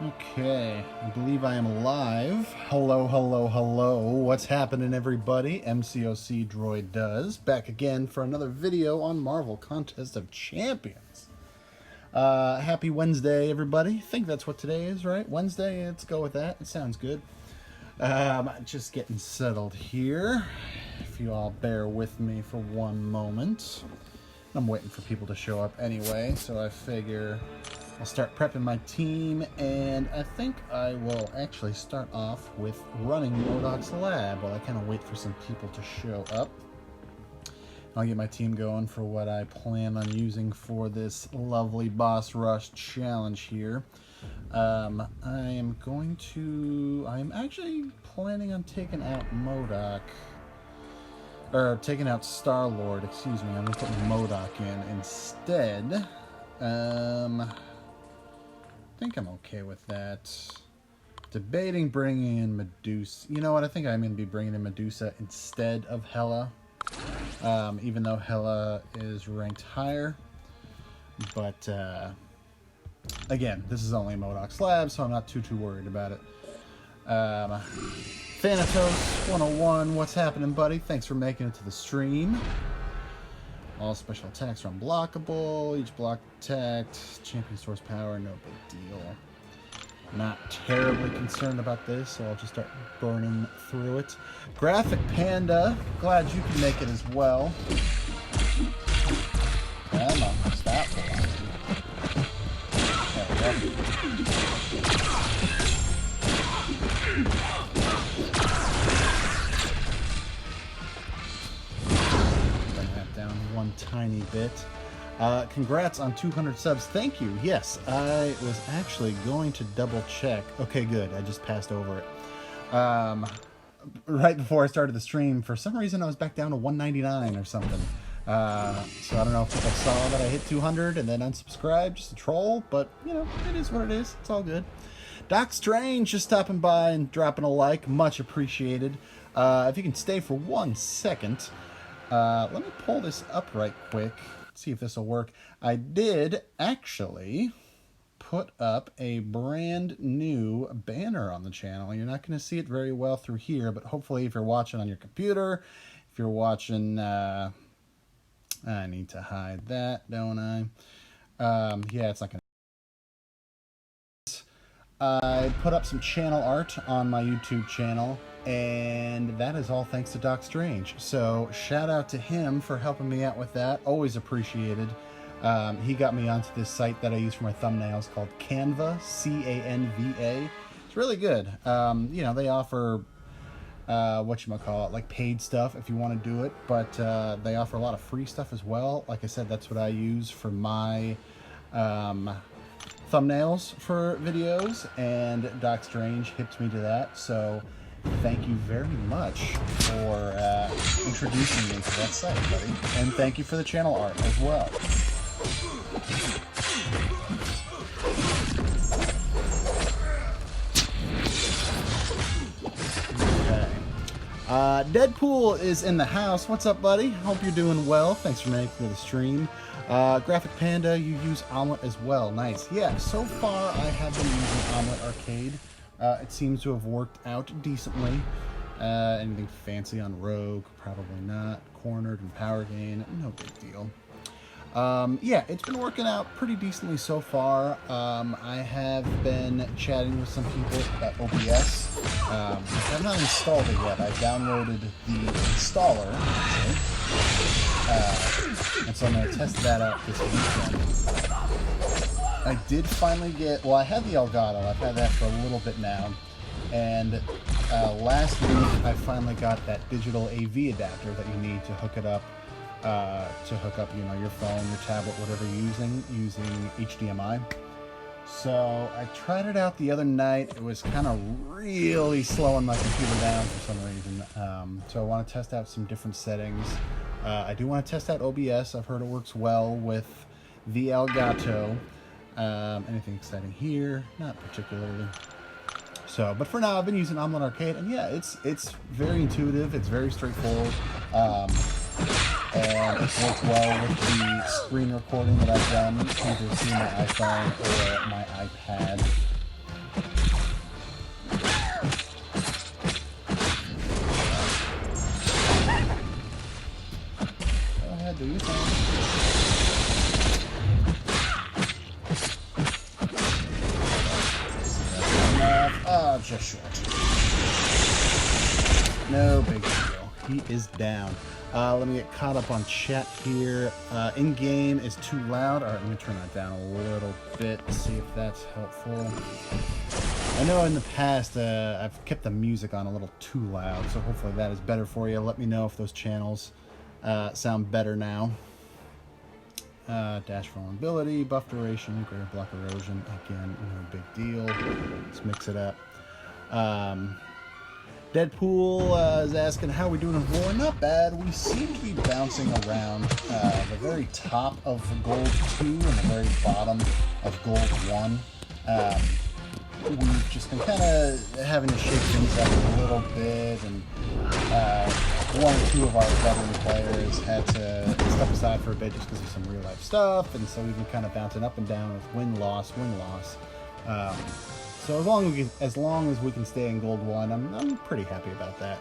Okay, I believe I am live. Hello, hello, hello. What's happening, everybody? MCOC Droid does. Back again for another video on Marvel Contest of Champions. Happy Wednesday, everybody. I think that's what today is, right? Wednesday, let's go with that. It sounds good. Just getting settled here. If you all bear with me for one moment. I'm waiting for people to show up anyway, so I figure I'll start prepping my team, and I think I will actually start off with running MODOK's lab while I kind of wait for some people to show up. I'll get my team going for what I plan on using for this lovely boss rush challenge here. I'm actually planning on taking out MODOK. Or taking out Star-Lord, excuse me. I'm going to put MODOK in instead. I think I'm okay with that. Debating bringing in Medusa. You know what? I think I'm going to be bringing in Medusa instead of Hela. Even though Hela is ranked higher. But, again, this is only MODOK's lab, so I'm not too worried about it. Thanatos 101, what's happening, buddy? Thanks for making it to the stream. All special attacks are unblockable. Each block attacked. Champion source power, no big deal. Not terribly concerned about this, so I'll just start burning through it. Graphic Panda, glad you can make it as well. Come on, stop. There we go. One tiny bit. Congrats on 200 subs. Thank you. Yes, I was actually going to double check. Okay, good. I just passed over it. Right before I started the stream, for some reason I was back down to 199 or something. So I don't know if people saw that I hit 200 and then unsubscribed, just a troll, but you know, it is what it is. It's all good. Doc Strange just stopping by and dropping a like. Much appreciated. If you can stay for 1 second. Let me pull this up right quick, see if this will work. I did actually put up a brand new banner on the channel. You're not going to see it very well through here, but hopefully if you're watching on your computer, if you're watching, I need to hide that, don't I? Yeah, it's not going to. I put up some channel art on my YouTube channel, and that is all thanks to Doc Strange. So shout out to him for helping me out with that. Always appreciated. He got me onto this site that I use for my thumbnails called Canva, C-A-N-V-A. It's really good. You know, they offer whatchamacallit, like paid stuff if you want to do it, but they offer a lot of free stuff as well. Like I said, that's what I use for my thumbnails for videos, and Doc Strange hipped me to that, so thank you very much for introducing me to that site, buddy. And thank you for the channel art as well. Okay. Deadpool is in the house. What's up, buddy? Hope you're doing well. Thanks for making it to the stream. Graphic Panda, you use Omelet as well. Nice. Yeah, so far I have been using Omelet Arcade. It seems to have worked out decently. Anything fancy on Rogue? Probably not. Cornered and Power Gain? No big deal. Yeah, it's been working out pretty decently so far. I have been chatting with some people at OBS. I've not installed it yet. I downloaded the installer, and so I'm going to test that out this weekend. I did finally get, well, I had the Elgato. I've had that for a little bit now. And last week, I finally got that digital AV adapter that you need to hook it up, you know, your phone, your tablet, whatever you're using HDMI. So I tried it out the other night. It was kind of really slowing my computer down for some reason. So I want to test out some different settings. I do want to test out OBS. I've heard it works well with the Elgato. Anything exciting here? Not particularly. So, but for now, I've been using Omelet Arcade, and yeah, it's very intuitive. It's very straightforward. And it works well with the screen recording that I've done, either through my iPhone or my iPad. short. No big deal. He is down. Let me get caught up on chat here. In-game is too loud. All right, let me turn that down a little bit, see if that's helpful. I know in the past I've kept the music on a little too loud, so hopefully that is better for you. Let me know if those channels sound better now. Dash vulnerability, buff duration, greater block erosion. Again, no big deal. Let's mix it up. Deadpool is asking, how are we doing in war? Not bad. We seem to be bouncing around the very top of Gold 2 and the very bottom of Gold 1. We've just been kind of having to shake things up a little bit, and one or two of our veteran players had to step aside for a bit just because of some real life stuff, and so we've been kind of bouncing up and down with win-loss, win-loss. So as long as we can stay in Gold 1, I'm pretty happy about that.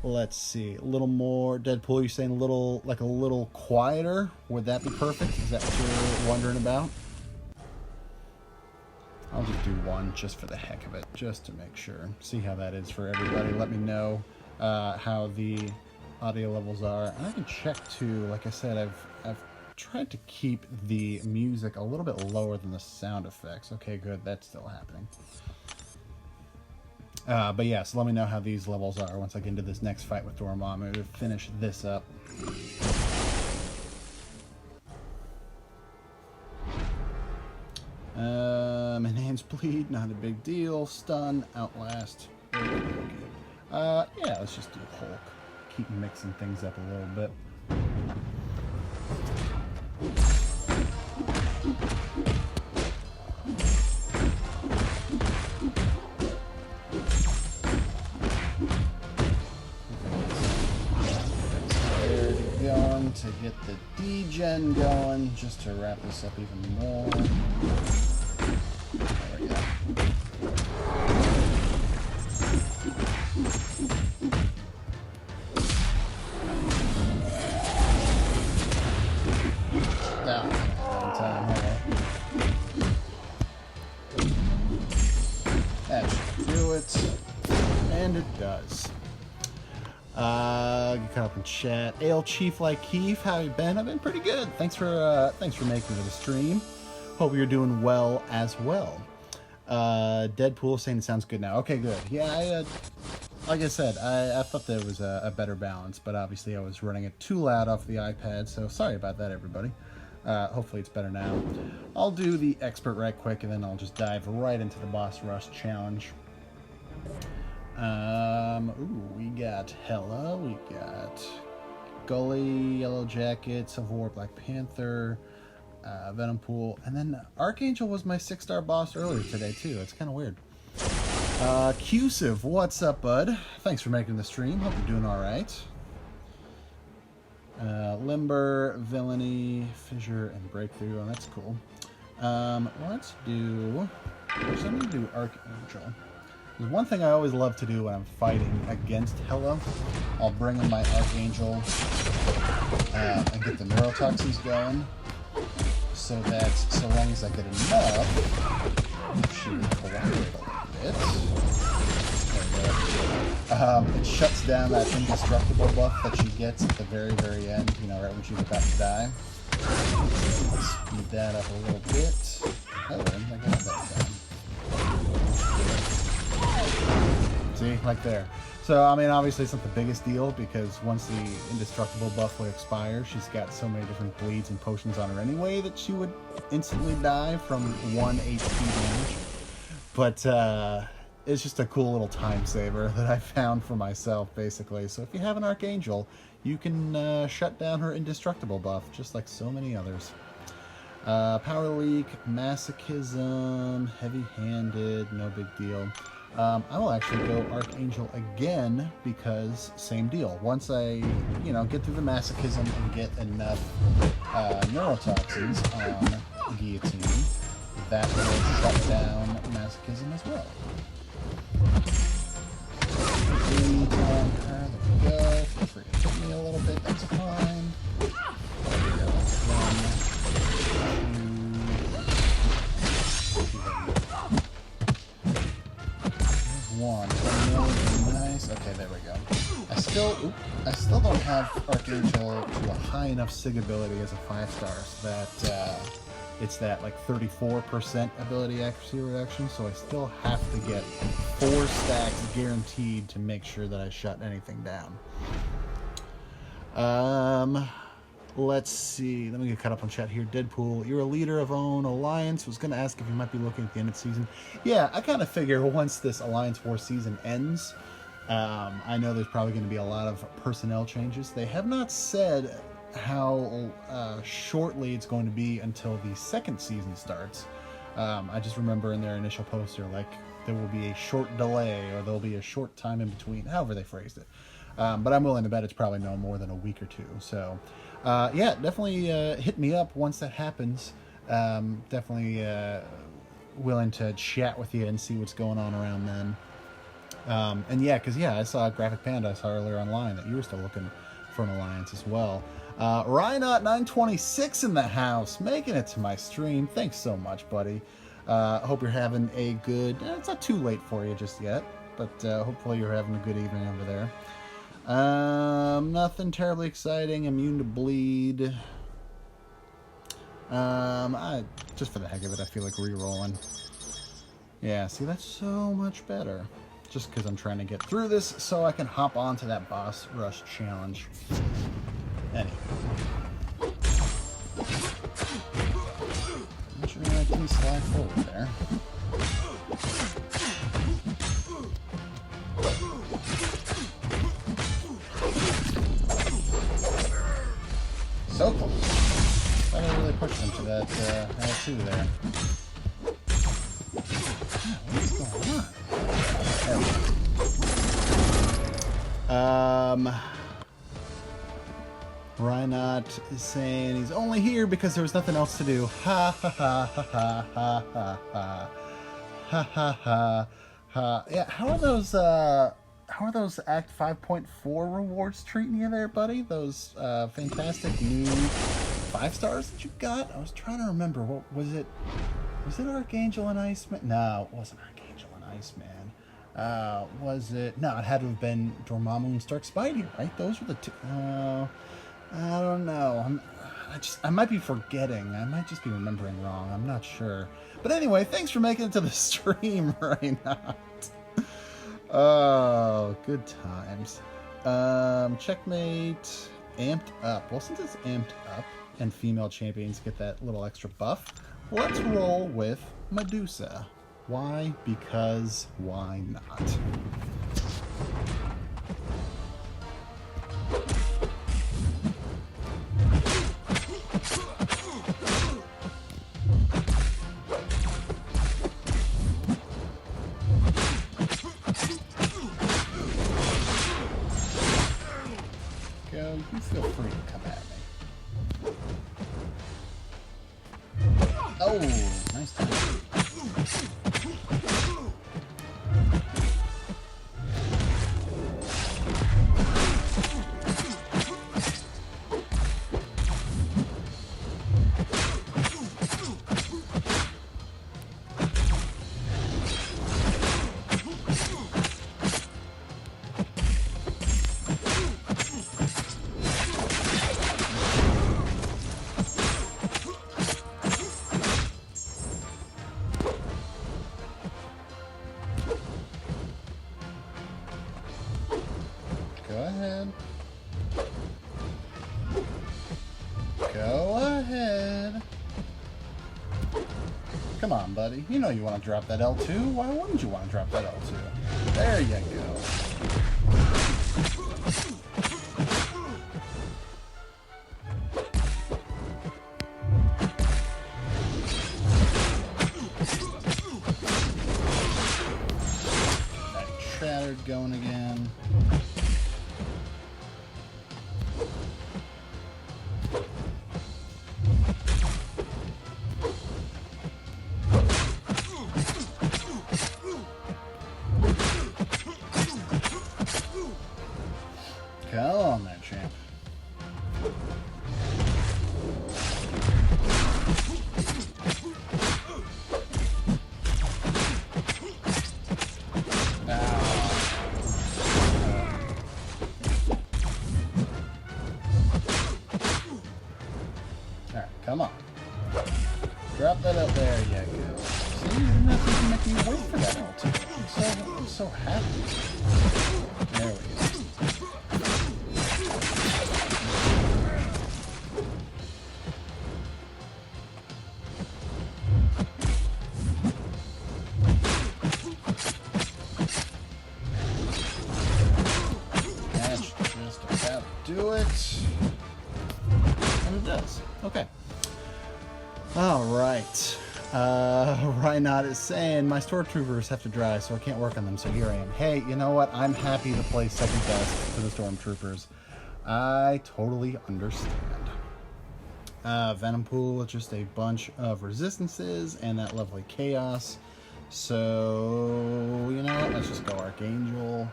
Let's see, a little more Deadpool. You're saying a little quieter? Would that be perfect? Is that what you're wondering about? I'll just do one just for the heck of it, just to make sure. See how that is for everybody. Let me know how the audio levels are, and I can check too. Like I said, I've tried to keep the music a little bit lower than the sound effects. Okay, good. That's still happening. But yeah, so let me know how these levels are once I get into this next fight with Dormammu to finish this up. Enhanced bleed, not a big deal. Stun, outlast. Yeah, let's just do Hulk. Keep mixing things up a little bit. Going to get the D-Gen going, just to wrap this up even more. There we go. That should do it, and it does. Get caught up in chat. Ale Chief like Keith, how you been? I've been pretty good. Thanks for making it to the stream. Hope you're doing well as well. Deadpool saying it sounds good now. Okay, good. Yeah, like I said, I thought there was a better balance, but obviously I was running it too loud off the iPad, so sorry about that, everybody. Hopefully it's better now. I'll do the expert right quick, and then I'll just dive right into the boss rush challenge. We got Hela, we got Gully, Yellow Jacket, Civil War, Black Panther, Venom Pool, and then Archangel was my 6-star boss earlier today too. It's kind of weird. Cusive, what's up, bud? Thanks for making the stream. Hope you're doing all right. Limber, Villainy, Fissure, and Breakthrough. Oh, that's cool. Let's do... I'm going to do Archangel. There's one thing I always love to do when I'm fighting against Hela. I'll bring in my Archangel and get the neurotoxins going, so that so long as I get enough, she will collaborate a little bit. There we go. It shuts down that indestructible buff that she gets at the very, very end, you know, right when she's about to die. Speed that up a little bit. Oh, I got that done. See, like there. So, I mean, obviously it's not the biggest deal, because once the indestructible buff would expire, she's got so many different bleeds and potions on her anyway that she would instantly die from 1 HP damage. But, it's just a cool little time saver that I found for myself, basically. So if you have an Archangel, you can shut down her indestructible buff, just like so many others. Power Leak, Masochism, Heavy-Handed, no big deal. I will actually go Archangel again, because same deal. Once I, get through the Masochism and get enough neurotoxins on Guillotine, that will shut down Masochism as well. Bleed on her, there we go. Feel free to hit me a little bit, that's fine. There we go. 1, 2, I still don't have Archangel to a high enough SIG ability as a 5-star so that it's that like 34% ability accuracy reduction, so I still have to get 4 stacks guaranteed to make sure that I shut anything down. Let's see. Let me get caught up on chat here. Deadpool, you're a leader of Own Alliance. Was going to ask if you might be looking at the end of the season. Yeah, I kind of figure once this Alliance War season ends, I know there's probably going to be a lot of personnel changes. They have not said how shortly it's going to be until the second season starts. I just remember in their initial poster, like, there will be a short delay or there'll be a short time in between, however they phrased it. But I'm willing to bet it's probably no more than a week or two. So, yeah, definitely hit me up once that happens. Definitely willing to chat with you and see what's going on around then. And yeah, because I saw Graphic Panda, I saw earlier online that you were still looking for an alliance as well. Rhynot926 in the house, making it to my stream. Thanks so much, buddy. Hope you're having a good... it's not too late for you just yet, but hopefully you're having a good evening over there. Nothing terribly exciting. Immune to bleed. Just for the heck of it, I feel like re-rolling. Yeah, see, that's so much better. Just because I'm trying to get through this so I can hop onto that boss rush challenge. Anyway. I'm sure I can slide forward there. So close. I really pushed into that L2 there. What is going on? Rhynot is saying he's only here because there was nothing else to do. Ha ha ha ha ha ha ha ha ha ha ha. Yeah, how are those Act 5.4 rewards treating you there, buddy? Those fantastic new 5 stars that you got? I was trying to remember. What was it? Was it Archangel and Iceman? No, it wasn't Archangel and Iceman. Was it? No, it had to have been Dormammu and Stark Spidey, right? Those were the two. I don't know. I might be forgetting. I might just be remembering wrong. I'm not sure. But anyway, thanks for making it to the stream right now. Oh, good times. Checkmate. Amped up. Well, since it's amped up and female champions get that little extra buff, let's roll with Medusa. Why? Because why not? Go, you feel free to come at me. Oh, nice time. Come on, buddy. You know you want to drop that L2. Why wouldn't you want to drop that L2? There you go. That Shattered going again. Alright, come on. Drop that up there, yeah, go. See, you're not even making me wait for that ultimate. I'm so happy. There we go. That's just about to do it. And it does. Okay. Alright. Rhynod is saying, my Stormtroopers have to dry, so I can't work on them, so here I am. Hey, you know what? I'm happy to play second best for the Stormtroopers. I totally understand. Venom Pool, just a bunch of resistances, and that lovely chaos. So, you know what? Let's just go Archangel.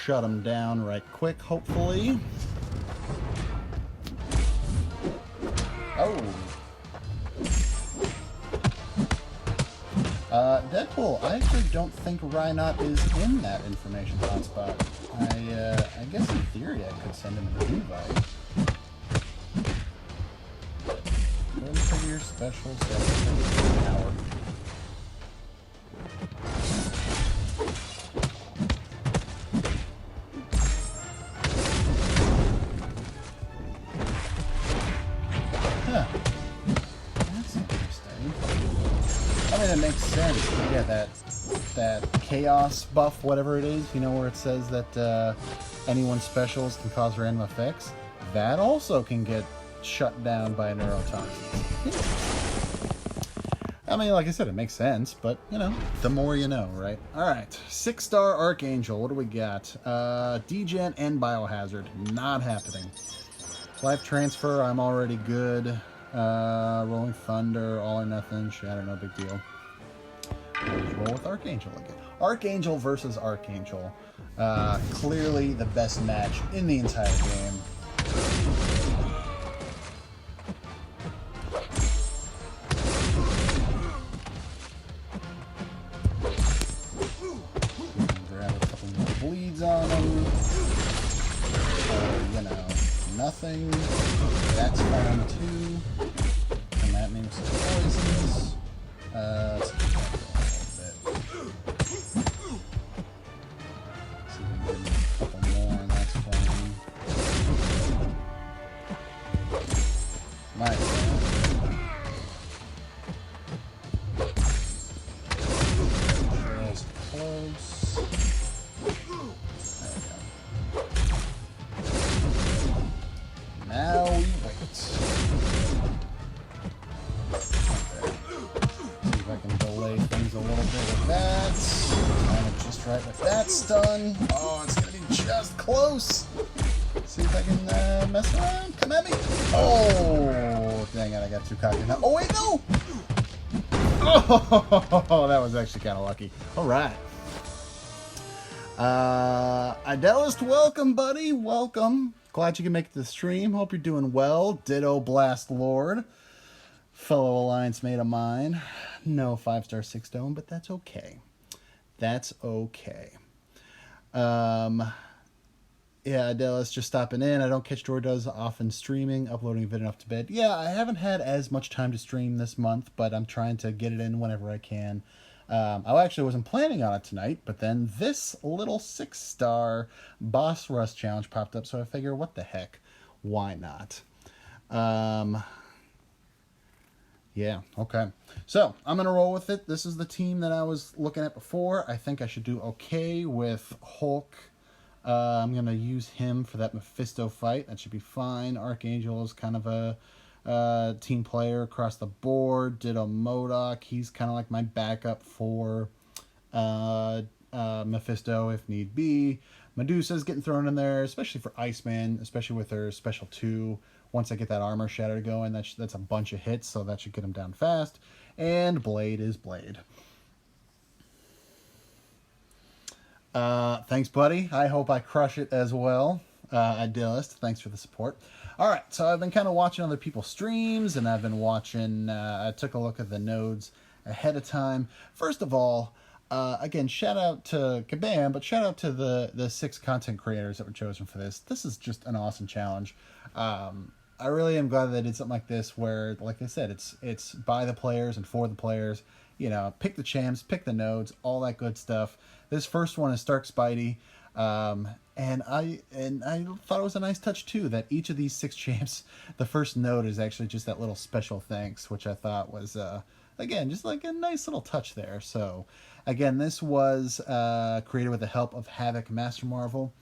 Shut them down right quick, hopefully. Oh. Deadpool, I actually don't think Rhynod is in that information hotspot. I guess in theory I could send him an invite. Go and figure your special power. Huh. That's interesting. I mean, it makes sense. Yeah, that chaos buff, whatever it is, you know, where it says that anyone's specials can cause random effects. That also can get shut down by neurotoxins. I mean, like I said, it makes sense, but, you know, the more you know, right? Alright, 6-star Archangel, what do we got? Degen and Biohazard, not happening. Life Transfer, I'm already good. Rolling Thunder, All or Nothing, Shatter, no big deal. Let's roll with Archangel again. Archangel versus Archangel. Clearly the best match in the entire game. Grab a couple more bleeds on him. You know, nothing. That's fine too. And that means some poisons. Let's keep that going a little bit. See if we can get a couple more, and that's fine. My God. Trail's close. There we go. Now we wait. I can delay things a little bit with that. Kind of just right with that stun. Oh, it's going to be just close. See if I can mess around. Come at me. Oh, dang it. I got too cocky now. Oh, wait, no. Oh, that was actually kind of lucky. All right. Idelist, welcome, buddy. Welcome. Glad you can make it to the stream. Hope you're doing well. Ditto Blast Lord. Fellow Alliance mate of mine. No 5-star 6 dome, but that's okay. That's okay. Yeah, Adelis just stopping in. I don't catch Droid Does often streaming, uploading Vid enough to bed. Yeah, I haven't had as much time to stream this month, but I'm trying to get it in whenever I can. I actually wasn't planning on it tonight, but then this little 6-star Boss Rush challenge popped up, so I figure, what the heck? Why not? Yeah, okay. So, I'm going to roll with it. This is the team that I was looking at before. I think I should do okay with Hulk. I'm going to use him for that Mephisto fight. That should be fine. Archangel is kind of a team player across the board. Ditto MODOK. He's kind of like my backup for Mephisto if need be. Medusa's getting thrown in there, especially for Iceman, especially with her special 2. Once I get that armor shatter going, that's a bunch of hits, so that should get him down fast. And Blade is Blade. Thanks, buddy. I hope I crush it as well. Idealist, thanks for the support. All right, so I've been kind of watching other people's streams, and I've been watching, I took a look at the nodes ahead of time. First of all, again, shout out to Kabam, but shout out to the 6 content creators that were chosen for this. This is just an awesome challenge. I really am glad that they did something like this where, like I said, it's by the players and for the players. You know, pick the champs, pick the nodes, all that good stuff. This first one is Stark Spidey. And I thought it was a nice touch too that each of these 6 champs, the first node is actually just that little special thanks, which I thought was again just like a nice little touch there. So again, this was created with the help of Havoc Master Marvel,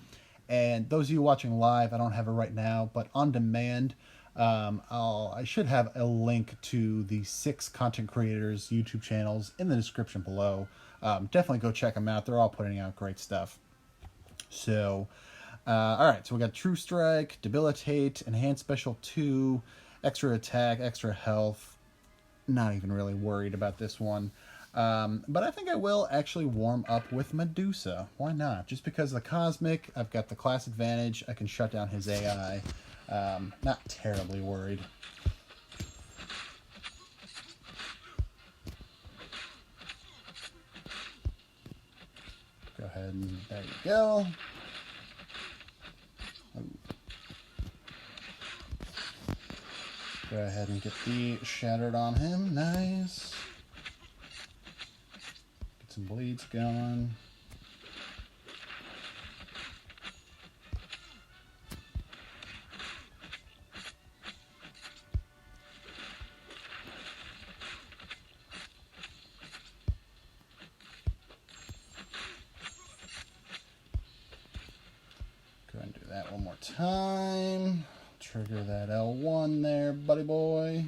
and those of you watching live, I don't have it right now, but on demand, I should have a link to the 6 content creators' YouTube channels in the description below. Definitely go check them out. They're all putting out great stuff. So, alright, so we got True Strike, Debilitate, Enhanced Special 2, Extra Attack, Extra Health. Not even really worried about this one. But I think I will actually warm up with Medusa. Why not? Just because of the Cosmic, I've got the class advantage, I can shut down his AI. Not terribly worried. Go ahead and there you go. Go ahead and get the Shattered on him. Nice. Get some bleeds going. Go ahead and do that one more time. Trigger that L1 there, buddy boy.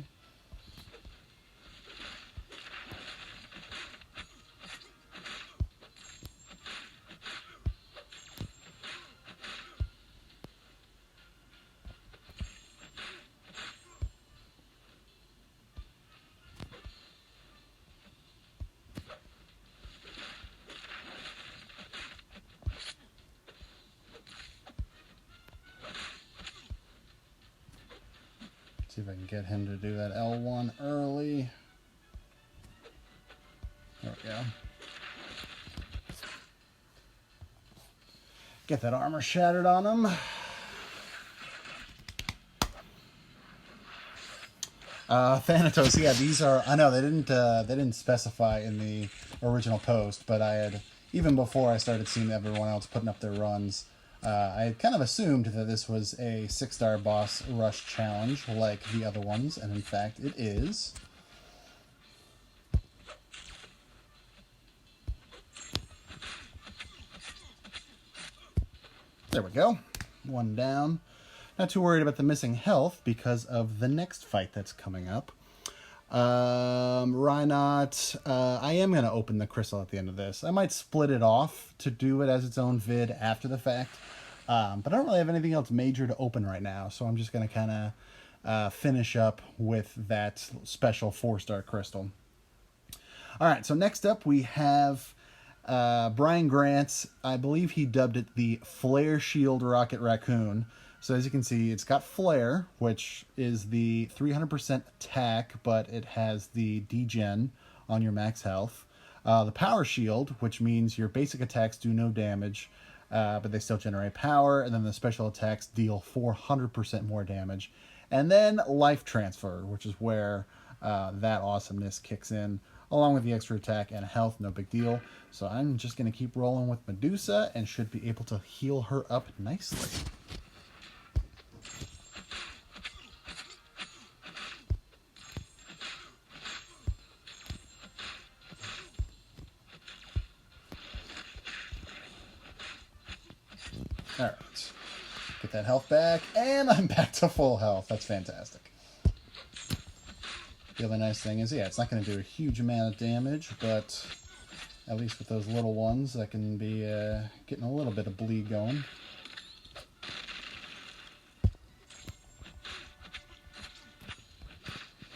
See if I can get him to do that L1 early. There we go. Get that armor shattered on him. Thanatos, yeah, these are, I know they didn't specify in the original post, but I had, even before I started seeing everyone else putting up their runs, I had kind of assumed that this was a 6-star boss rush challenge like the other ones, and in fact it is. There we go. One down. Not too worried about the missing health because of the next fight that's coming up. Rhynot, I am going to open the crystal at the end of this. I might split it off to do it as its own vid after the fact. But I don't really have anything else major to open right now, so I'm just going to kind of finish up with that special 4-star crystal. Alright, so next up we have Brian Grant. I believe he dubbed it the Flare Shield Rocket Raccoon. So as you can see, it's got Flare, which is the 300% attack, but it has the degen on your max health. The Power Shield, which means your basic attacks do no damage, but they still generate power, and then the special attacks deal 400% more damage. And then Life Transfer, which is where that awesomeness kicks in, along with the extra attack and health, no big deal. So I'm just going to keep rolling with Medusa, and should be able to heal her up nicely. Alright, get that health back, and I'm back to full health. That's fantastic. The other nice thing is, yeah, it's not going to do a huge amount of damage, but at least with those little ones, I can be getting a little bit of bleed going.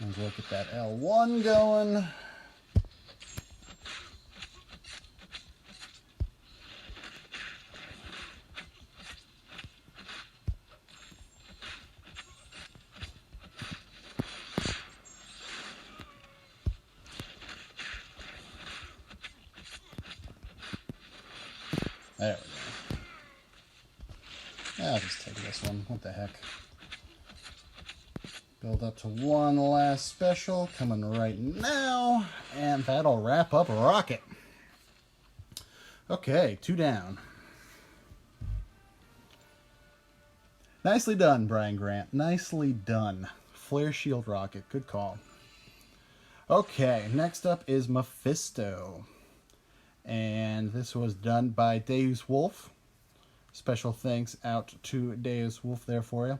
Let's look at that L1 going. There we go. I'll just take this one. What the heck? Build up to one last special coming right now, and that'll wrap up Rocket. Okay, 2 down. Nicely done, Brian Grant. Nicely done. Flare Shield Rocket. Good call. Okay, next up is Mephisto. And this was done by Deus Wolf. Special thanks out to Deus Wolf there for you.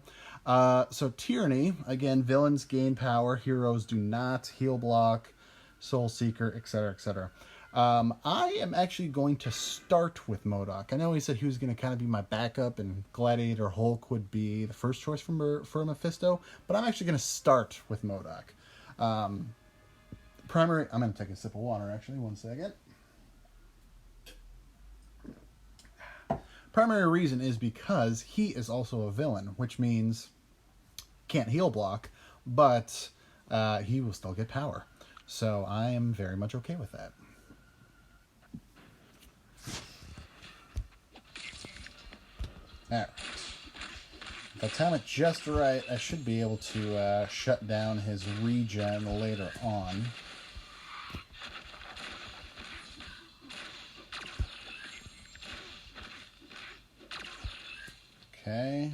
So Tyranny, again, villains gain power, heroes do not, heal block, Soul Seeker, etc., etc. I am actually going to start with MODOK. I know he said he was going to kind of be my backup, and Gladiator Hulk would be the first choice for Mephisto, but I'm actually going to start with MODOK. Primary, I'm going to take a sip of water, actually, 1 second. Primary reason is because he is also a villain, which means can't heal block, but he will still get power. So I am very much okay with that. Alright. If I time it just right, I should be able to shut down his regen later on. Okay.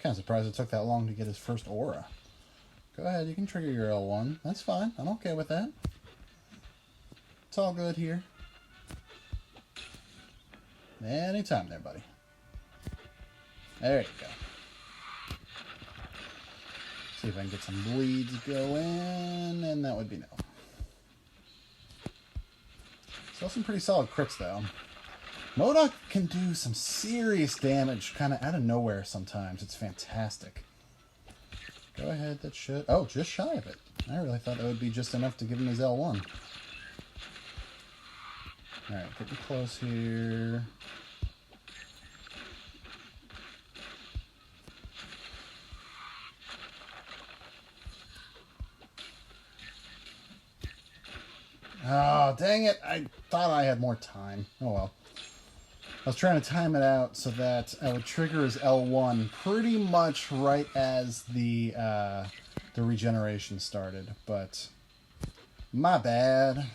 Kind of surprised it took that long to get his first aura. Go ahead, you can trigger your L1. That's fine. I'm okay with that. It's all good here. Anytime there, buddy. There you go. See if I can get some bleeds going, and that would be no. Still some pretty solid crits, though. MODOK can do some serious damage kind of out of nowhere sometimes. It's fantastic. Go ahead, that should... Oh, just shy of it. I really thought that would be just enough to give him his L1. Alright, getting close here. Oh, dang it. I thought I had more time. Oh, well. I was trying to time it out so that I would trigger his L1 pretty much right as the regeneration started, but my bad.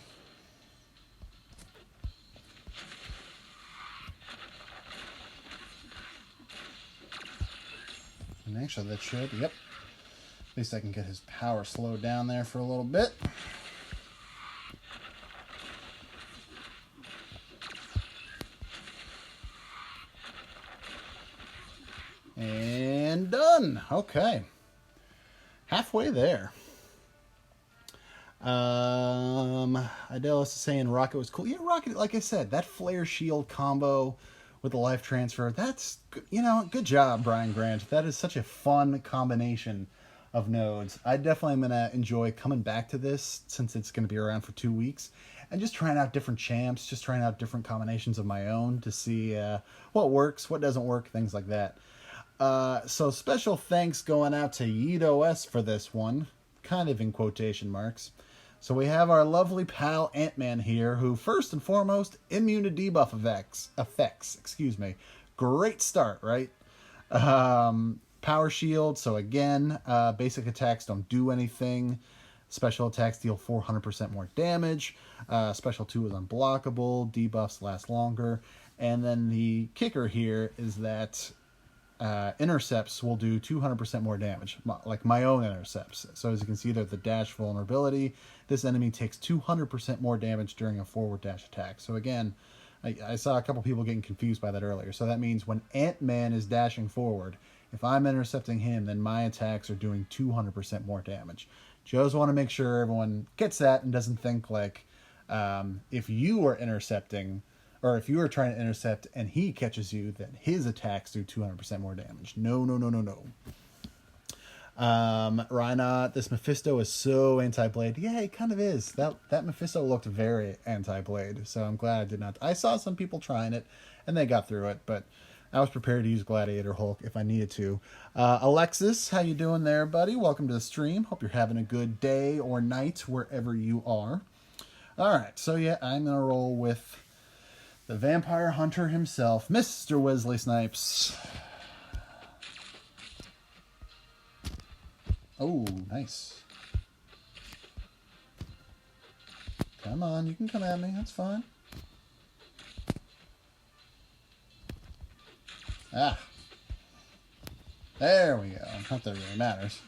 And actually that should, yep. At least I can get his power slowed down there for a little bit. And done. Okay. Halfway there. Idelis is saying Rocket was cool. Yeah, Rocket, like I said, that Flare Shield combo with the life transfer, that's, you know, good job, Brian Grant. That is such a fun combination of nodes. I definitely am going to enjoy coming back to this since it's going to be around for 2 weeks and just trying out different champs, just trying out different combinations of my own to see what works, what doesn't work, things like that. So special thanks going out to YeetOS for this one, kind of in quotation marks. So we have our lovely pal AntMan here, who first and foremost, immune to debuff effects, excuse me. Great start, right? Power shield, so again, basic attacks don't do anything. Special attacks deal 400% more damage. Special 2 is unblockable. Debuffs last longer. And then the kicker here is that intercepts will do 200% more damage, like my own intercepts. So as you can see there, the dash vulnerability, this enemy takes 200% more damage during a forward dash attack. So again, I saw a couple people getting confused by that earlier. So that means when AntMan is dashing forward, if I'm intercepting him, then my attacks are doing 200% more damage. Just want to make sure everyone gets that and doesn't think like if you are intercepting, or if you are trying to intercept and he catches you, then his attacks do 200% more damage. No, no, no, no, no. Rhina, this Mephisto is so anti-Blade. Yeah, it kind of is. That Mephisto looked very anti-Blade, so I'm glad I did not. I saw some people trying it, and they got through it, but I was prepared to use Gladiator Hulk if I needed to. Alexis, how you doing there, buddy? Welcome to the stream. Hope you're having a good day or night wherever you are. All right, so yeah, I'm going to roll with the Vampire Hunter himself, Mr. Wesley Snipes. Oh, nice. Come on, you can come at me. That's fine. Ah. There we go. Not that it really matters.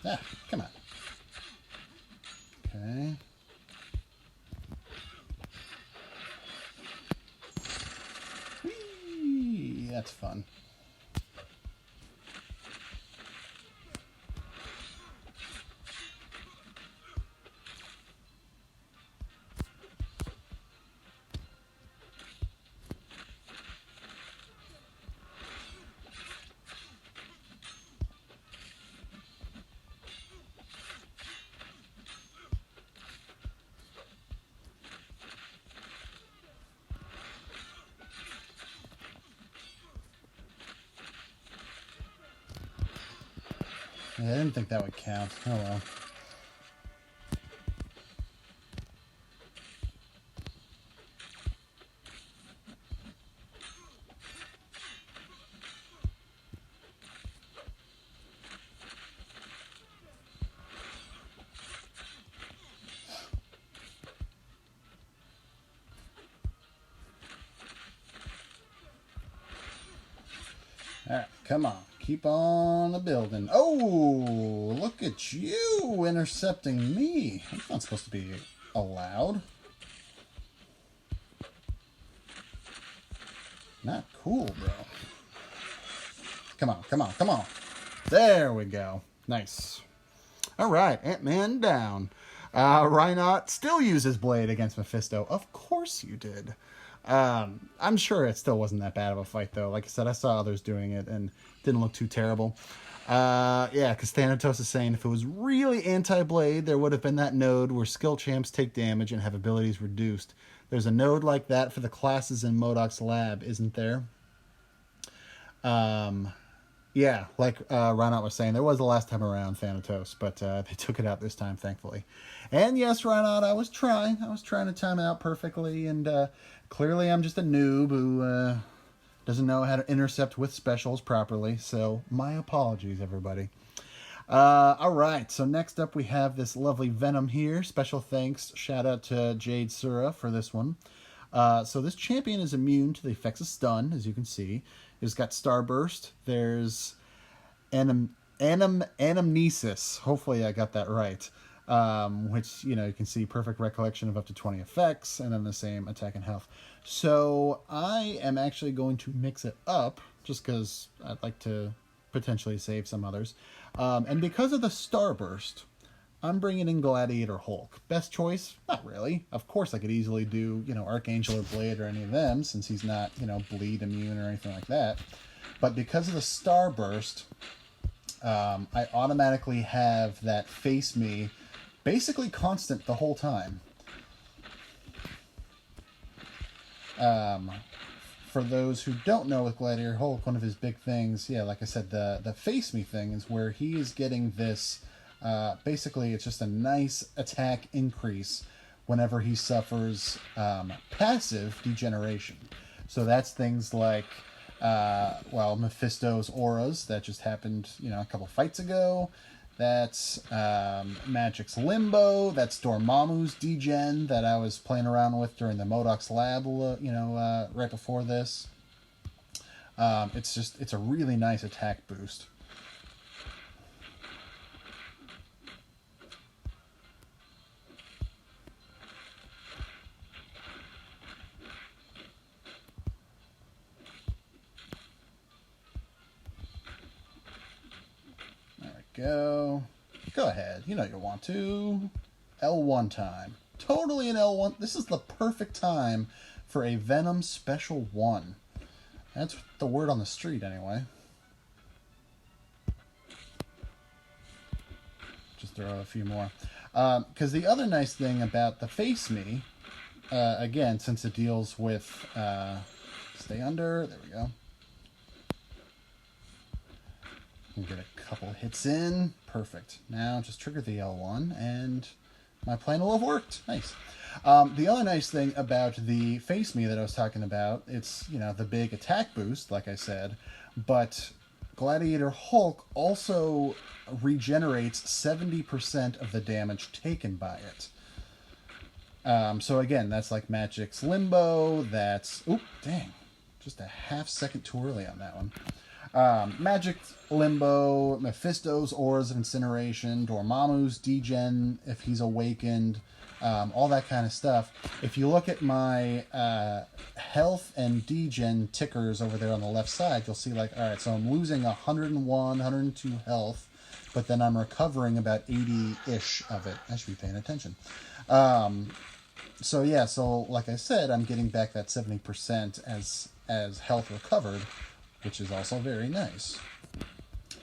Ah, come on. Okay. Whee! That's fun. Yeah, I didn't think that would count. Oh well. Alright, come on. Keep on the building. Oh, look at you intercepting me. That's not supposed to be allowed. Not cool, bro. Come on, come on, come on. There we go. Nice. Alright, AntMan down. Reinhardt still uses Blade against Mephisto. Of course you did. I'm sure it still wasn't that bad of a fight, though. Like I said, I saw others doing it and didn't look too terrible. Yeah, because Thanatos is saying if it was really anti-Blade, there would have been that node where skill champs take damage and have abilities reduced. There's a node like that for the classes in MODOK's lab, isn't there? Yeah, like Reinhardt was saying, there was the last time around Thanatos, but they took it out this time, thankfully. And yes, Reinhardt, I was trying to time it out perfectly, and clearly I'm just a noob who doesn't know how to intercept with specials properly, so my apologies, everybody. Alright, so next up we have this lovely Venom here. Special thanks, shout out to Jade Sura for this one. So this champion is immune to the effects of stun, as you can see. It's got Starburst. There's Anamnesis. Hopefully I got that right. Which, you know, you can see perfect recollection of up to 20 effects, and then the same attack and health. So I am actually going to mix it up, just because I'd like to potentially save some others. And because of the Starburst, I'm bringing in Gladiator Hulk. Best choice? Not really. Of course I could easily do, you know, Archangel or Blade or any of them, since he's not, you know, bleed immune or anything like that. But because of the Starburst, I automatically have that face me basically constant the whole time. For those who don't know with Gladiator Hulk, one of his big things, yeah, like I said, the face me thing is where he is getting this. Basically, it's just a nice attack increase whenever he suffers passive degeneration. So that's things like, well, Mephisto's auras that just happened, you know, a couple fights ago. That's Magic's Limbo. That's Dormammu's degen that I was playing around with during the MODOK's lab, you know, right before this. It's a really nice attack boost. Go ahead, you know you want to. L1 time. Totally an L1. This is the perfect time for a Venom Special 1. That's the word on the street anyway. Just throw a few more. Because the other nice thing about the Face Me, again, since it deals with stay under, there we go. You can get a Couple of hits in. Perfect. Now just trigger the L1 and my plan will have worked. Nice. The other nice thing about the Face Me that I was talking about, it's, you know, the big attack boost, like I said, but Gladiator Hulk also regenerates 70% of the damage taken by it. So again, that's like Magic's Limbo, that's... Oop, dang. Just a half second too early on that one. Magic Limbo, Mephisto's Auras of Incineration, Dormammu's Degen if he's awakened, all that kind of stuff. If you look at my health and Degen tickers over there on the left side, you'll see like, alright, so I'm losing 101, 102 health, but then I'm recovering about 80-ish of it. I should be paying attention. So yeah, so like I said, I'm getting back that 70% as health recovered, which is also very nice.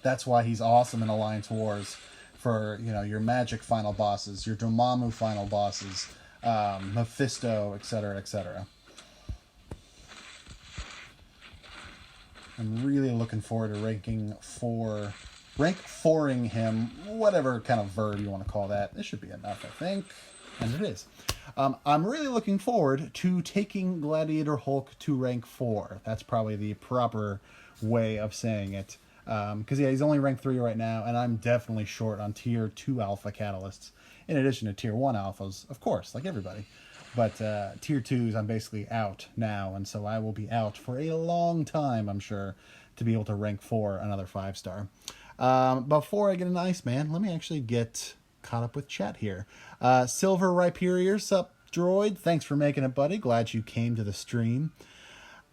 That's why he's awesome in Alliance Wars for, you know, your Magic final bosses, your Dormammu final bosses, Mephisto, etc., etc. I'm really looking forward to rank 4ing him, whatever kind of verb you want to call that. This should be enough, I think. And it is. I'm really looking forward to taking Gladiator Hulk to rank 4. That's probably the proper way of saying it. Because, yeah, he's only rank 3 right now, and I'm definitely short on tier 2 alpha catalysts, in addition to tier 1 alphas, of course, like everybody. But tier 2s, I'm basically out now, and so I will be out for a long time, I'm sure, to be able to rank 4 another 5-star. Before I get an Iceman, let me actually get caught up with chat here. Silver Rhyperior, sup, droid? Thanks for making it, buddy. Glad you came to the stream.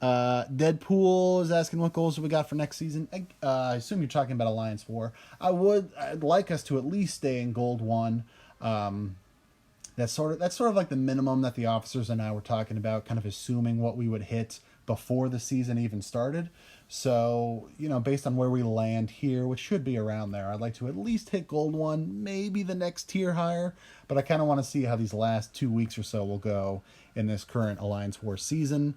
Deadpool is asking what goals have we got for next season. I assume you're talking about Alliance War. I'd like us to at least stay in Gold 1. That's sort of like the minimum that the officers and I were talking about, kind of assuming what we would hit before the season even started. So, you know, based on where we land here, which should be around there, I'd like to at least hit Gold 1, maybe the next tier higher, but I kind of want to see how these last 2 weeks or so will go in this current Alliance War season.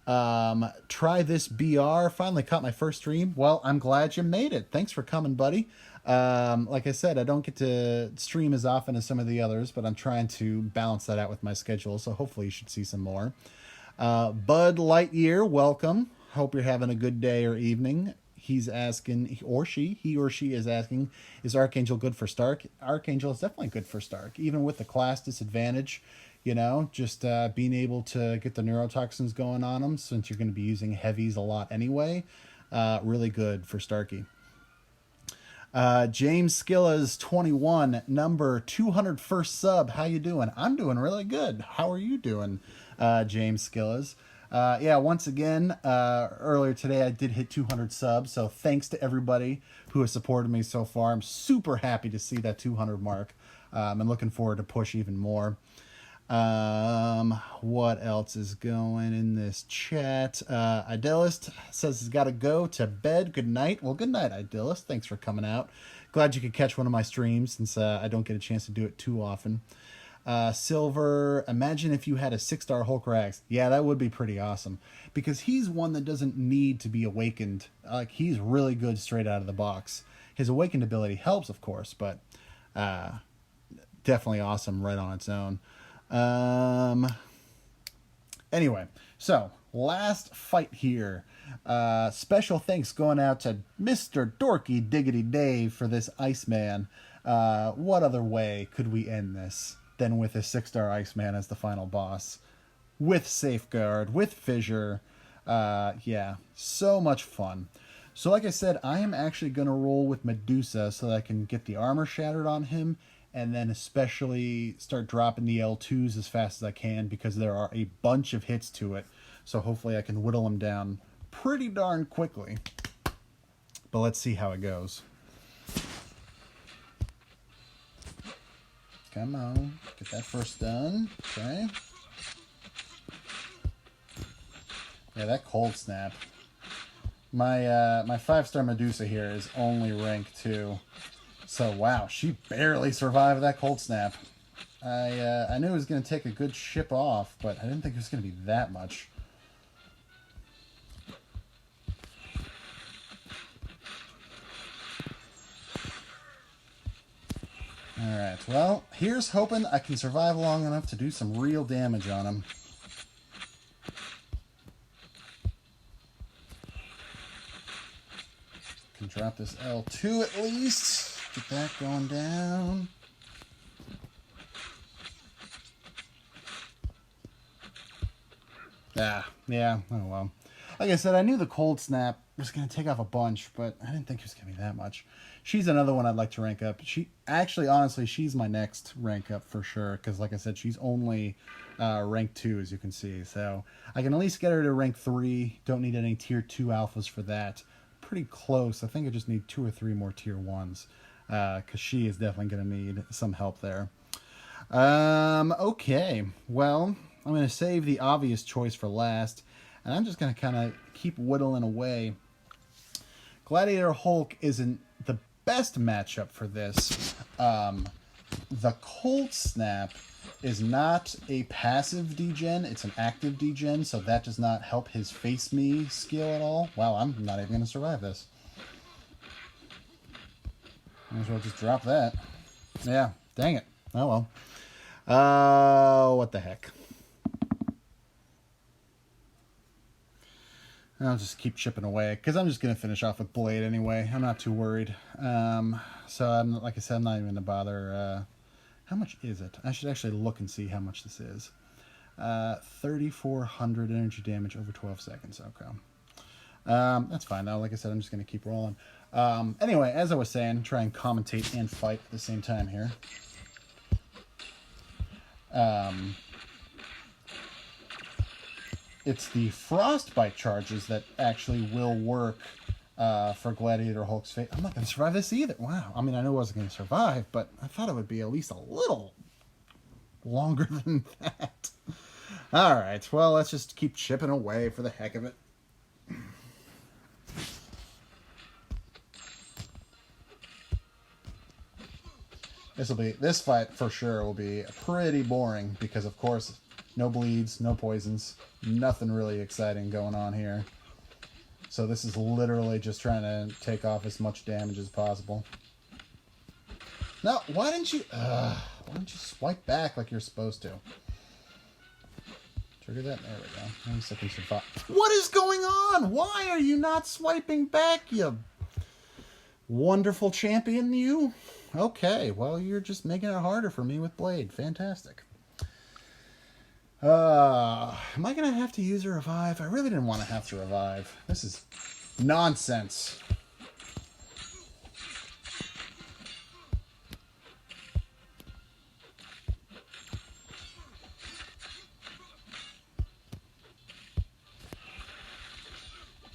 Try This BR, finally caught my first stream. Well, I'm glad you made it. Thanks for coming, buddy. Like I said, I don't get to stream as often as some of the others, but I'm trying to balance that out with my schedule, so hopefully you should see some more. Bud Lightyear, welcome. Hope you're having a good day or evening. He's asking, he or she is asking, is Archangel good for Stark? Archangel is definitely good for Stark, even with the class disadvantage. You know, just being able to get the neurotoxins going on them, since you're going to be using heavies a lot anyway. Really good for Starky. James Skilla's 21, number 201st sub. How you doing? I'm doing really good. How are you doing, James Skillas? Yeah, once again, earlier today I did hit 200 subs, so thanks to everybody who has supported me so far. I'm super happy to see that 200 mark, and looking forward to push even more. What else is going in this chat? Idealist says he's got to go to bed. Good night. Well, good night, Idealist. Thanks for coming out. Glad you could catch one of my streams, since I don't get a chance to do it too often. Silver, imagine if you had a 6-star Hulk Rags. Yeah, that would be pretty awesome, because he's one that doesn't need to be awakened. Like, he's really good straight out of the box. His awakened ability helps, of course, but definitely awesome right on its own. Anyway, so last fight here. Special thanks going out to Mr. Dorky Diggity Dave for this Iceman. What other way could we end this than with a 6-star Iceman as the final boss? With Safeguard, with Fissure. Yeah, so much fun. So like I said, I am actually going to roll with Medusa so that I can get the armor shattered on him, and then especially start dropping the L2s as fast as I can, because there are a bunch of hits to it. So hopefully I can whittle them down pretty darn quickly. But let's see how it goes. Come on, get that first done. Okay. Yeah, that cold snap. My my 5-star Medusa here is only rank 2. So wow, she barely survived that cold snap. I knew it was going to take a good ship off, but I didn't think it was going to be that much. Alright, well, here's hoping I can survive long enough to do some real damage on him. Can drop this L2 at least. Get that going down. Yeah, oh well. Like I said, I knew the Cold Snap was going to take off a bunch, but I didn't think it was going to be that much. She's another one I'd like to rank up. She actually, honestly, she's my next rank up for sure, because like I said, she's only rank 2, as you can see. So I can at least get her to rank 3. Don't need any tier 2 alphas for that. Pretty close. I think I just need 2 or 3 more tier 1s, because she is definitely going to need some help there. Okay, well, I'm going to save the obvious choice for last, and I'm just going to kind of keep whittling away. Gladiator Hulk isn't the best matchup for this. The Cold Snap is not a passive degen, it's an active degen, so that does not help his face me skill at all. Wow, I'm not even going to survive this. Might as well just drop that. Yeah, dang it. Oh well. What the heck. I'll just keep chipping away, because I'm just going to finish off with Blade anyway. I'm not too worried. So, like I said, I'm not even going to bother. How much is it? I should actually look and see how much this is. 3,400 energy damage over 12 seconds. Okay. That's fine, though. Like I said, I'm just going to keep rolling. Anyway, as I was saying, try and commentate and fight at the same time here. It's the frostbite charges that actually will work for Gladiator Hulk's fate. I'm not going to survive this either. Wow. I mean, I knew I wasn't going to survive, but I thought it would be at least a little longer than that. All right. Well, let's just keep chipping away for the heck of it. This fight for sure will be pretty boring because, of course, no bleeds, no poisons, nothing really exciting going on here. So this is literally just trying to take off as much damage as possible. Now, why didn't you swipe back like you're supposed to? Trigger that. There we go. At least I can survive. What is going on? Why are you not swiping back, you wonderful champion, you? Okay, well, you're just making it harder for me with Blade. Fantastic. Am I going to have to use a revive? I really didn't want to have to revive. This is nonsense.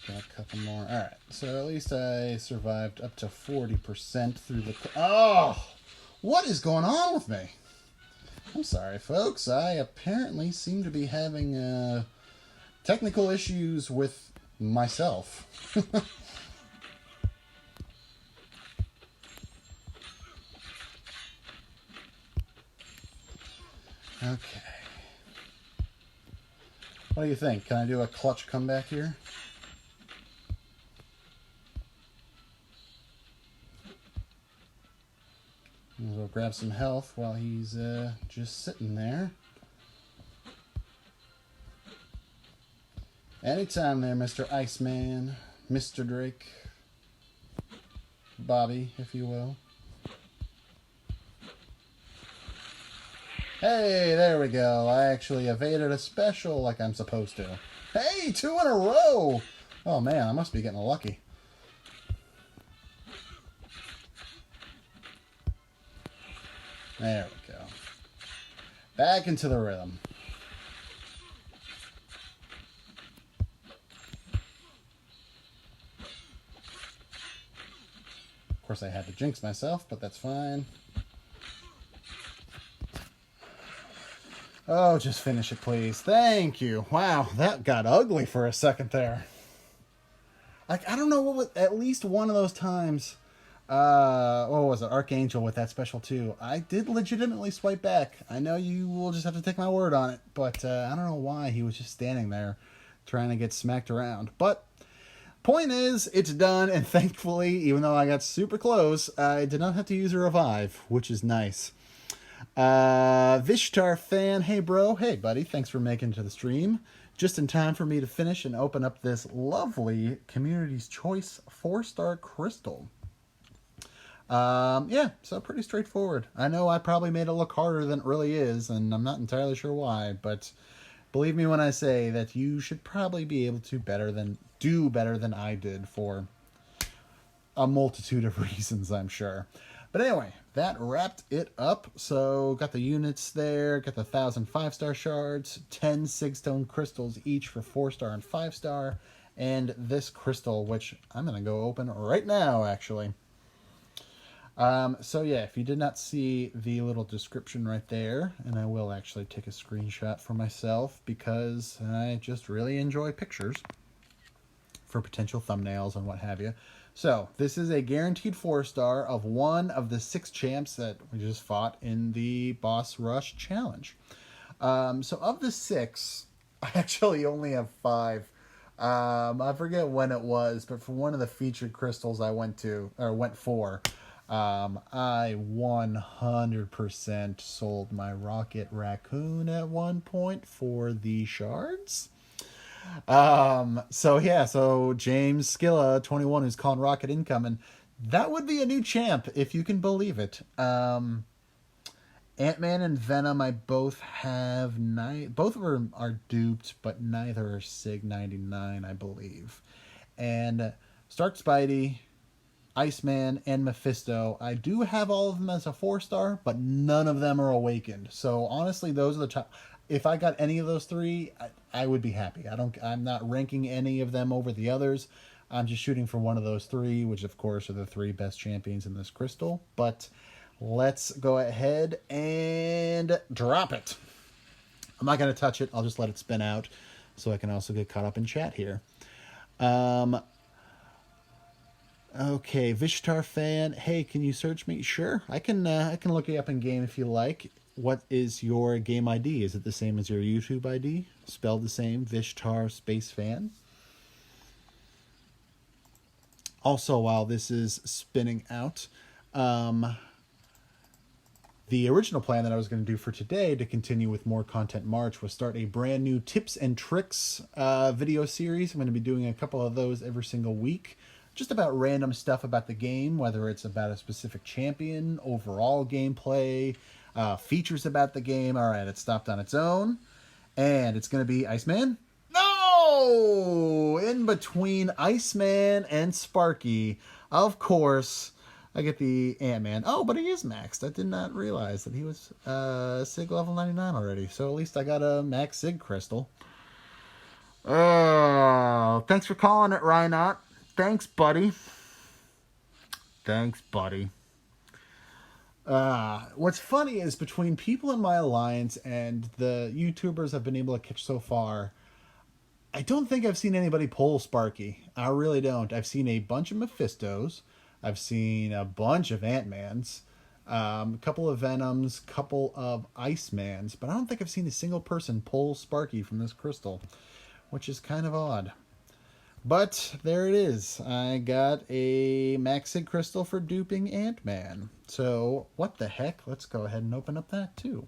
Got a couple more. Alright, so at least I survived up to 40% through the... Oh! What is going on with me? I'm sorry, folks. I apparently seem to be having technical issues with myself. Okay. What do you think? Can I do a clutch comeback here? We'll grab some health while he's just sitting there. Anytime there, Mr. Iceman, Mr. Drake, Bobby, if you will. Hey, there we go. I actually evaded a special like I'm supposed to. Hey, 2 in a row! Oh man, I must be getting lucky. There we go. Back into the rhythm. Of course, I had to jinx myself, but that's fine. Oh, just finish it, please. Thank you. Wow, that got ugly for a second there. Like, I don't know what was, at least one of those times... what was it? Archangel with that special too. I did legitimately swipe back. I know you will just have to take my word on it, but I don't know why he was just standing there trying to get smacked around. But Point is, it's done, and thankfully, even though I got super close, I did not have to use a revive, which is nice. Vishtar fan, hey bro, hey buddy, thanks for making it to the stream. Just in time for me to finish and open up this lovely Community's Choice 4-star crystal. Yeah, so pretty straightforward. I know I probably made it look harder than it really is, and I'm not entirely sure why, but believe me when I say that you should probably be able to do better than I did for a multitude of reasons, I'm sure. But anyway, that wrapped it up. So got the units there, got the 1,000 5-star shards, 10 Sigstone crystals each for 4-star and 5-star, and this crystal, which I'm going to go open right now, actually. So yeah, if you did not see the little description right there, and I will actually take a screenshot for myself because I just really enjoy pictures for potential thumbnails and what have you. So this is a guaranteed 4-star of one of the 6 champs that we just fought in the Boss Rush Challenge. So of the 6, I actually only have 5. I forget when it was, but for one of the featured crystals I went for, I 100% sold my Rocket Raccoon at one point for the shards. So yeah, so James Skilla 21 who's calling Rocket incoming. That would be a new champ if you can believe it. AntMan and Venom, I both have both of them are duped, but neither are Sig 99, I believe. And Stark Spidey, Iceman, and Mephisto, I do have all of them as a 4-star, but none of them are awakened. So honestly, those are the top. If I got any of those 3, I would be happy. I'm not ranking any of them over the others. I'm just shooting for one of those 3, which of course are the 3 best champions in this crystal. But let's go ahead and drop it. I'm not going to touch it. I'll just let it spin out so I can also get caught up in chat here. Okay, Vishtar fan, hey, can you search me? Sure, I can look you up in game if you like. What is your game ID? Is it the same as your YouTube ID? Spelled the same, Vishtar Space Fan. Also, while this is spinning out, the original plan that I was going to do for today to continue with more content March was start a brand new tips and tricks video series. I'm going to be doing a couple of those every single week. Just about random stuff about the game, whether it's about a specific champion, overall gameplay, features about the game. All right, it stopped on its own. And it's going to be Iceman. No! In between Iceman and Sparky, of course, I get the AntMan. Oh, but he is maxed. I did not realize that he was Sig level 99 already. So at least I got a max Sig crystal. Oh, thanks for calling it, Rhynot. Thanks, buddy. Thanks, buddy. What's funny is between people in my alliance and the YouTubers I've been able to catch so far, I don't think I've seen anybody pull Sparky. I really don't. I've seen a bunch of Mephistos. I've seen a bunch of AntMans, a couple of Venoms, couple of Icemans, but I don't think I've seen a single person pull Sparky from this crystal, which is kind of odd. But there it is. I got a Max Sig crystal for duping AntMan. So what the heck? Let's go ahead and open up that too.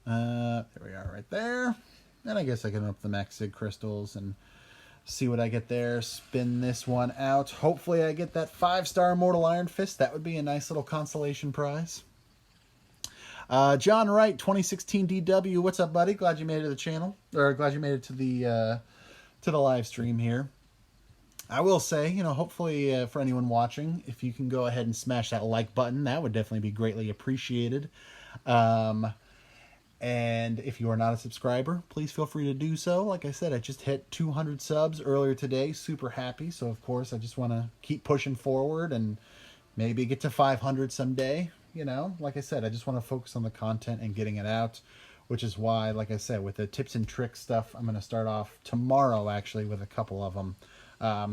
There we are right there. And I guess I can open up the Max Sig crystals and see what I get there. Spin this one out. Hopefully I get that 5-star Immortal Iron Fist. That would be a nice little consolation prize. John Wright, 2016 DW. What's up, buddy? Glad you made it to the channel. Or glad you made it to the live stream here. I will say, hopefully for anyone watching, if you can go ahead and smash that like button, that would definitely be greatly appreciated. And if you are not a subscriber, please feel free to do so. Like I said, I just hit 200 subs earlier today. Super happy. So, of course, I just want to keep pushing forward and maybe get to 500 someday. Like I said, I just want to focus on the content and getting it out, which is why, like I said, with the tips and tricks stuff, I'm going to start off tomorrow, actually, with a couple of them.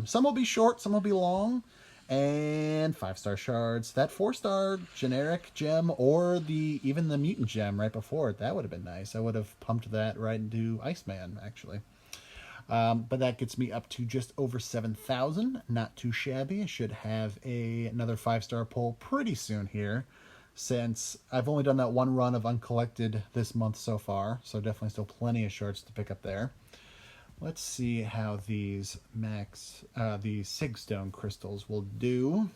Some will be short, some will be long, and 5-star shards. That 4-star generic gem or even the mutant gem right before it, that would have been nice. I would have pumped that right into Iceman, actually. But that gets me up to just over 7,000. Not too shabby. I should have another 5-star pull pretty soon here, since I've only done that one run of uncollected this month so far. So definitely still plenty of shorts to pick up there. Let's see how these these Sigstone crystals will do.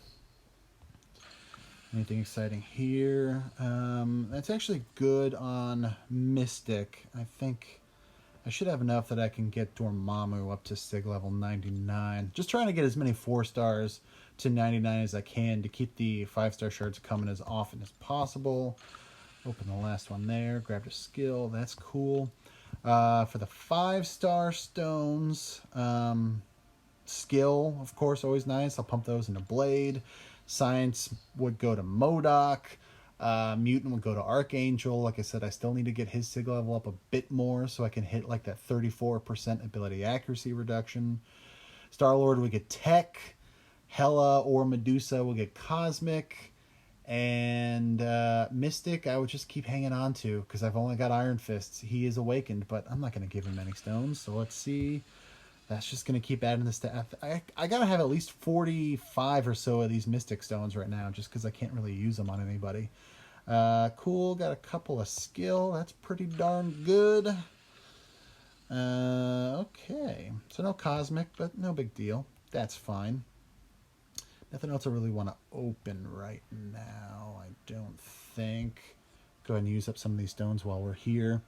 Anything exciting here? That's actually good on Mystic. I think I should have enough that I can get Dormammu up to Sig level 99. Just trying to get as many 4-stars to 99 as I can to keep the 5-star shards coming as often as possible. Open the last one there. Grabbed a skill. That's cool. For the 5-star stones, skill, of course, always nice. I'll pump those into Blade. Science would go to MODOK. Mutant would go to Archangel. Like I said, I still need to get his Sig level up a bit more so I can hit like that 34% ability accuracy reduction. Star-Lord would get Tech. Hela or Medusa will get Cosmic. And Mystic, I would just keep hanging on to because I've only got Iron Fists. He is awakened, but I'm not going to give him any stones. So let's see. That's just going to keep adding the stat. I got to have at least 45 or so of these Mystic stones right now just because I can't really use them on anybody. Cool. Got a couple of skill. That's pretty darn good. Okay. So no Cosmic, but no big deal. That's fine. Nothing else I really want to open right now, I don't think. Go ahead and use up some of these stones while we're here.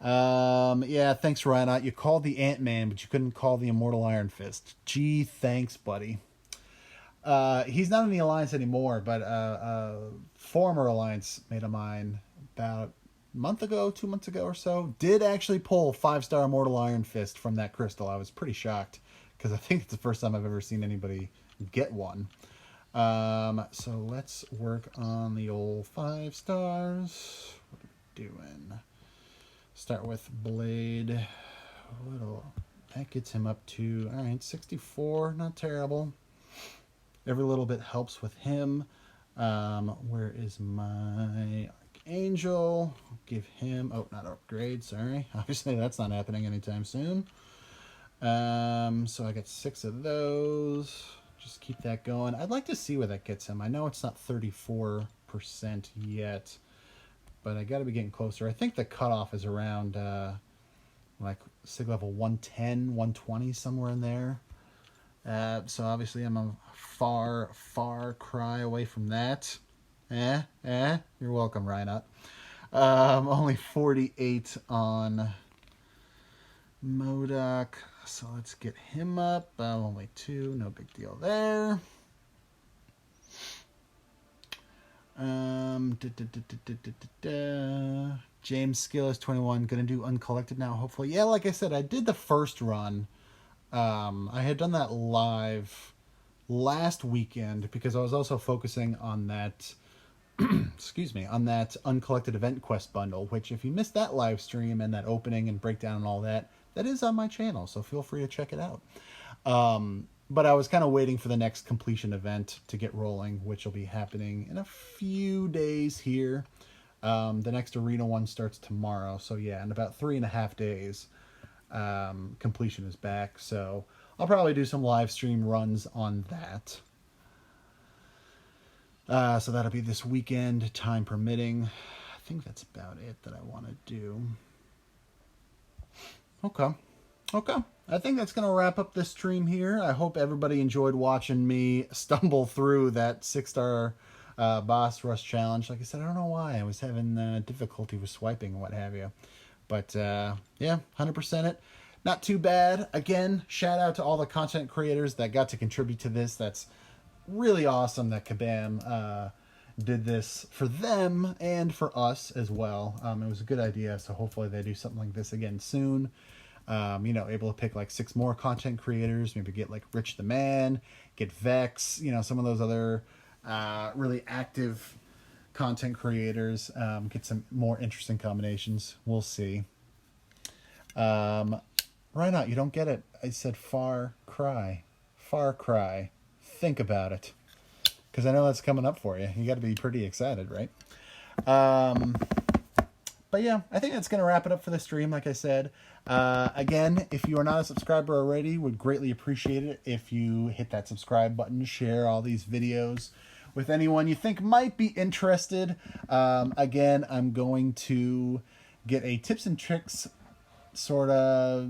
Yeah, thanks, Ryan. You called the AntMan, but you couldn't call the Immortal Iron Fist. Gee, thanks, buddy. He's not in the Alliance anymore, but a former Alliance mate of mine about a month ago, 2 months ago or so, did actually pull 5-star Immortal Iron Fist from that crystal. I was pretty shocked because I think it's the first time I've ever seen anybody get one. So let's work on the old 5 stars. What are we doing? Start with Blade. That gets him up to, all right, 64. Not terrible. Every little bit helps with him. Where is my Archangel? Give him, oh, not upgrade, sorry. Obviously that's not happening anytime soon. So I got 6 of those. Just keep that going. I'd like to see where that gets him. I know it's not 34% yet, but I got to be getting closer. I think the cutoff is around like Sig level 110, 120, somewhere in there. So obviously I'm a far cry away from that. You're welcome, Rhinot. Only 48 on MODOK. So let's get him up. Only 2, no big deal there. James skill is 21. Gonna do uncollected now, hopefully. Yeah, like I said, I did the first run. I had done that live last weekend because I was also focusing on that excuse me, on that uncollected event quest bundle, which if you missed that live stream and that opening and breakdown and all that, that is on my channel, so feel free to check it out. But I was kind of waiting for the next completion event to get rolling, which will be happening in a few days here. The next arena one starts tomorrow, so yeah, in about 3.5 days, completion is back. So I'll probably do some live stream runs on that. So that'll be this weekend, time permitting. I think that's about it that I want to do. Okay. I think that's going to wrap up this stream here. I hope everybody enjoyed watching me stumble through that 6-star boss rush challenge. Like I said, I don't know why. I was having difficulty with swiping and what have you. But yeah, 100% it. Not too bad. Again, shout out to all the content creators that got to contribute to this. That's really awesome that Kabam did this for them and for us as well. It was a good idea, so hopefully they do something like this again soon. Able to pick like 6 more content creators, maybe get like Rich the Man, get Vex, some of those other really active content creators, get some more interesting combinations. We'll see. Right now, you don't get it. I said Far Cry. Think about it, because I know that's coming up for you. You got to be pretty excited, right? But yeah, I think that's going to wrap it up for the stream, like I said. Again, if you are not a subscriber already, would greatly appreciate it if you hit that subscribe button, share all these videos with anyone you think might be interested. Again, I'm going to get a tips and tricks sort of,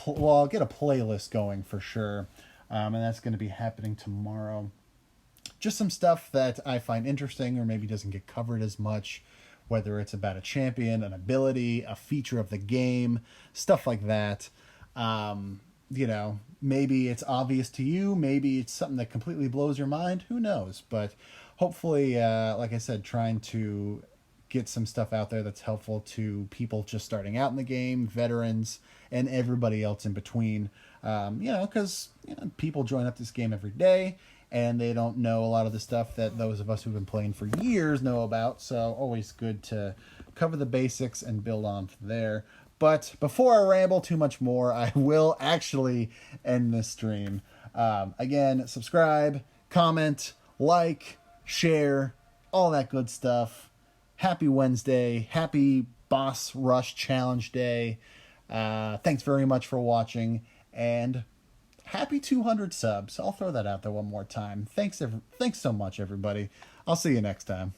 well, I'll get a playlist going for sure. And that's going to be happening tomorrow. Just some stuff that I find interesting or maybe doesn't get covered as much, whether it's about a champion, an ability, a feature of the game, stuff like that. You know, maybe it's obvious to you, maybe it's something that completely blows your mind, who knows? But hopefully, like I said, trying to get some stuff out there that's helpful to people just starting out in the game, veterans, and everybody else in between. You know, because people join up this game every day, and they don't know a lot of the stuff that those of us who've been playing for years know about, so always good to cover the basics and build on from there. But before I ramble too much more, I will actually end this stream. Again, subscribe, comment, like, share, all that good stuff. Happy Wednesday. Happy Boss Rush Challenge Day. Thanks very much for watching, and happy 200 subs. I'll throw that out there one more time. Thanks so much, everybody. I'll see you next time.